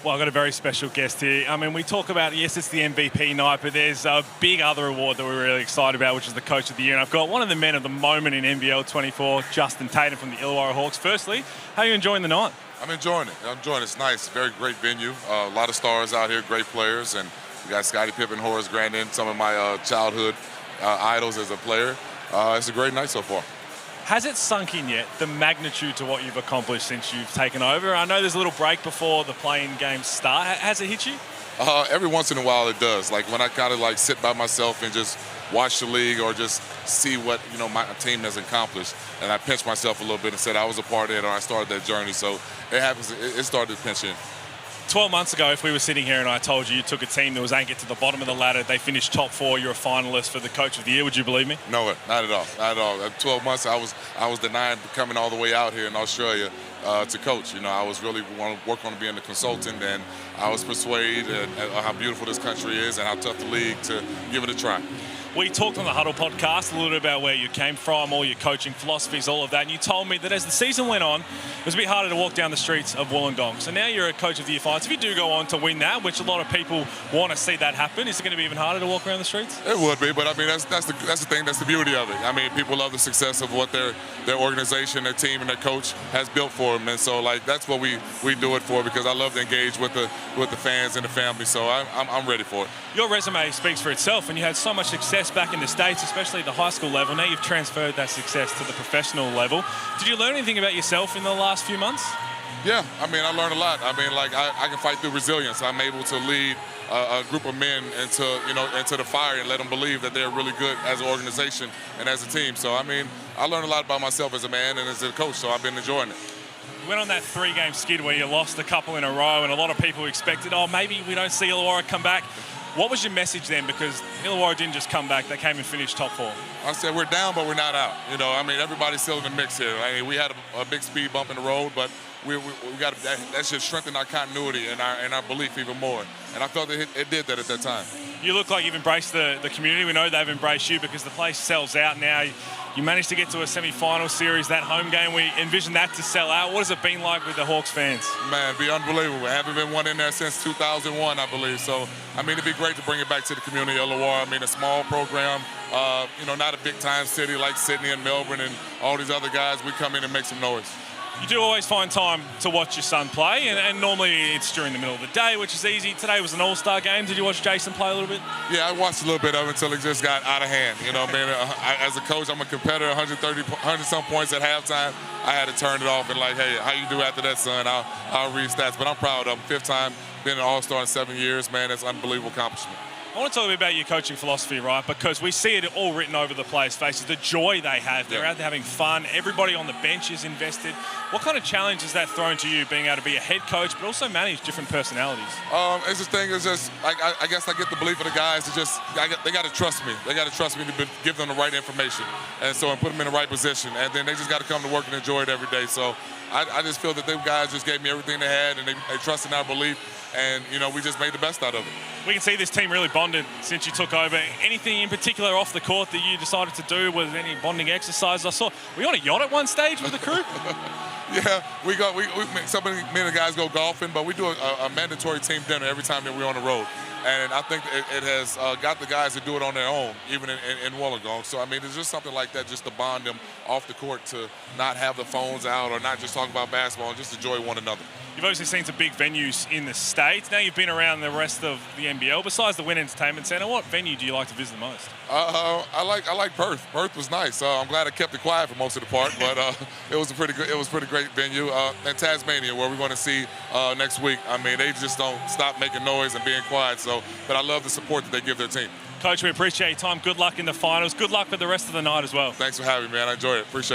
Well, I've got a very special guest here. I mean, we talk about, yes, it's the MVP night, but there's a big other award that we're really excited about, which is the Coach of the Year. And I've got one of the men of the moment in NBL24, Justin Tatum from the Illawarra Hawks. Firstly, how are you enjoying the night? I'm enjoying it. It's nice. Very great venue. A lot of stars out here, great players. And we got Scottie Pippen, Horace Grandin, some of my childhood idols as a player. It's a great night so far. Has it sunk in yet, the magnitude to what you've accomplished since you've taken over? I know there's a little break before the playing games start. Has it hit you? Every once in a while it does. Like when I kind of like sit by myself and just watch the league or just see what my team has accomplished, and I pinch myself a little bit and said I was a part of it or I started that journey. So it happens. It started to pinch in. 12 months ago, if we were sitting here and I told you took a team that was anchored to the bottom of the ladder, they finished top 4, you're a finalist for the Coach of the Year, would you believe me? No, not at all. Not at all. 12 months, I was denied coming all the way out here in Australia to coach. I was really want to work on being a consultant, and I was persuaded how beautiful this country is and how tough the league to give it a try. We talked on the Huddle podcast a little bit about where you came from, all your coaching philosophies, all of that, and you told me that as the season went on, it was a bit harder to walk down the streets of Wollongong. So now you're a Coach of the Year finalist. If you do go on to win that, which a lot of people want to see that happen, is it going to be even harder to walk around the streets? It would be, but I mean that's the thing, that's the beauty of it. I mean, people love the success of what their organization, their team, and their coach has built for them, and so like that's what we do it for, because I love to engage with the fans and the family. So I'm ready for it. Your resume speaks for itself, and you had so much success back in the States, especially at the high school level. Now you've transferred that success to the professional level. Did you learn anything about yourself in the last few months? Yeah, I mean, I learned a lot. I mean, like I can fight through resilience. I'm able to lead a group of men into the fire and let them believe that they're really good as an organization and as a team. So I mean, I learned a lot about myself as a man and as a coach. So I've been enjoying it. You went on that 3-game skid where you lost a couple in a row, and a lot of people expected, oh, maybe we don't see Illawarra come back. What was your message then? Because Illawarra didn't just come back; they came and finished top 4. I said we're down, but we're not out. I mean, everybody's still in the mix here. I mean, we had a big speed bump in the road, but we got that should strengthen our continuity and our belief even more. And I felt it did that at that time. You look like you've embraced the community. We know they've embraced you because the place sells out now. You managed to get to a semi-final series, that home game. We envisioned that to sell out. What has it been like with the Hawks fans? Man, it'd be unbelievable. I haven't been one in there since 2001, I believe. So, I mean, it'd be great to bring it back to the community of Illawarra. I mean, a small program, not a big-time city like Sydney and Melbourne and all these other guys. We come in and make some noise. You do always find time to watch your son play, and normally it's during the middle of the day, which is easy. Today was an all-star game. Did you watch Jason play a little bit? Yeah, I watched a little bit of it until it just got out of hand. As a coach, I'm a competitor, 100-some points at halftime. I had to turn it off and like, hey, how you do after that, son? I'll read stats. But I'm proud of him. 5th time, being an all-star in 7 years, man, that's an unbelievable accomplishment. I want to talk a bit about your coaching philosophy, right? Because we see it all written over the players' faces, the joy they have. They're out there having fun. Everybody on the bench is invested. What kind of challenge has that thrown to you, being able to be a head coach but also manage different personalities? It's the thing. It's just, I guess I get the belief of the guys. They got to trust me. They got to trust me to give them the right information. And so, and put them in the right position. And then they just got to come to work and enjoy it every day. So I just feel that them guys just gave me everything they had, and they trusted in our belief. And, we just made the best out of it. We can see this team really bonded since you took over. Anything in particular off the court that you decided to do? Was there any bonding exercises? I saw, were you on a yacht at one stage with the crew? Yeah, some of the guys go golfing, but we do a mandatory team dinner every time that we're on the road. And I think it has got the guys to do it on their own, even in Wollongong. So, I mean, it's just something like that just to bond them off the court, to not have the phones out or not just talk about basketball and just enjoy one another. You've obviously seen some big venues in the States. Now you've been around the rest of the NBL. Besides the Wynn Entertainment Centre, what venue do you like to visit the most? I like Perth. Perth was nice. I'm glad I kept it quiet for most of the part, but it was a pretty great venue. And Tasmania, where we're going to see next week. I mean, they just don't stop making noise and being quiet. So, but I love the support that they give their team. Coach, we appreciate your time. Good luck in the finals. Good luck with the rest of the night as well. Thanks for having me, man. I enjoyed it. Appreciate it.